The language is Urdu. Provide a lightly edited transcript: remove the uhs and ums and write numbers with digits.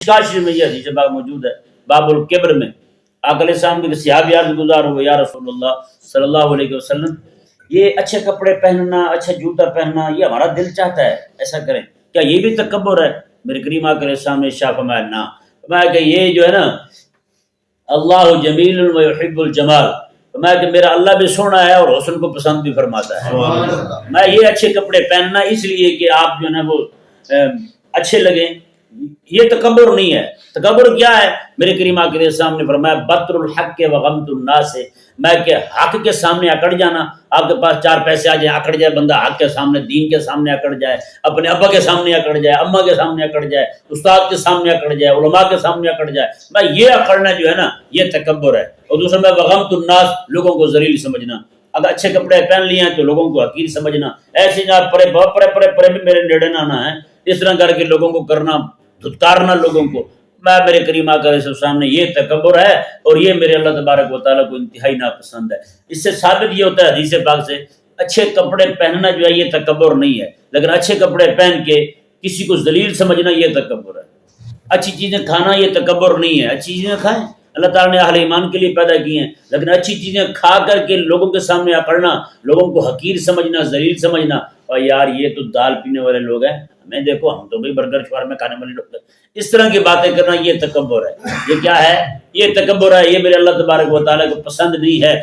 شریف میں یہ حدیث پاک موجود ہے باب الکبر میں، آقا علیہ السلام کے صحابی عرض گزار ہوئے یا رسول اللہ صلی اللہ علیہ وسلم یہ اچھے کپڑے پہننا، اچھا جوتا پہننا یہ ہمارا دل چاہتا ہے ایسا کریں، کیا یہ بھی تکبر ہے؟ میرے کریم آقا علیہ السلام نے شاہ فرمایا نہ، فرمایا کہ یہ جو ہے نا اللہ جمیل و یحب الجمال، فرمایا کہ میرا اللہ بھی سونا ہے اور حسن کو پسند بھی فرماتا ہے۔ میں یہ اچھے کپڑے پہننا اس لیے کہ آپ جو ہے نا وہ اچھے لگیں، یہ تکبر نہیں ہے۔ تکبر کیا ہے؟ میرے کریم آقا علیہ السلام نے فرمایا بطر الحق و غمت الناس، میں کہ حق کے سامنے اکڑ جانا، آپ کے پاس چار پیسے آ جائیں اکڑ جائے بندہ حق کے سامنے، دین کے سامنے اکڑ جائے، اپنے ابا کے سامنے اکڑ جائے، اماں کے سامنے اکڑ جائے، استاد کے سامنے اکڑ جائے، علماء کے سامنے اکڑ جائے، میں یہ اکڑنا جو ہے نا یہ تکبر ہے۔ اور دوسرا میں وغمت الناس، لوگوں کو ذلیل سمجھنا، اگر اچھے کپڑے پہن لیے ہیں تو لوگوں کو حقیر سمجھنا، ایسے جناب پرے پرے پرے پرے بھی میرے نیڑے نہ آنا ہے، اس طرح کر کے لوگوں کو کرنا، دھتکارنا لوگوں کو، میں میرے کریم آقا علیہ السلام نے یہ تکبر ہے اور یہ میرے اللہ تبارک و تعالیٰ کو انتہائی ناپسند ہے۔ اس سے ثابت یہ ہوتا ہے حدیث پاک سے اچھے کپڑے پہننا جو ہے یہ تکبر نہیں ہے، لیکن اچھے کپڑے پہن کے کسی کو ذلیل سمجھنا یہ تکبر ہے۔ اچھی چیزیں کھانا یہ تکبر نہیں ہے، اچھی چیزیں کھائیں، اللہ تعالیٰ نے اہل ایمان کے لیے پیدا کی ہیں، لیکن اچھی چیزیں کھا کر کے لوگوں کے سامنے اکڑنا، لوگوں کو حقیر سمجھنا، ذلیل سمجھنا، اور یار یہ تو دال پینے والے لوگ ہیں، ہمیں دیکھو ہم تو بھائی برگر شاورما کھانے والے لوگ ہیں، اس طرح کی باتیں کرنا یہ تکبر ہے۔ یہ کیا ہے؟ یہ تکبر ہے، یہ میرے اللہ تبارک و تعالیٰ کو پسند نہیں ہے۔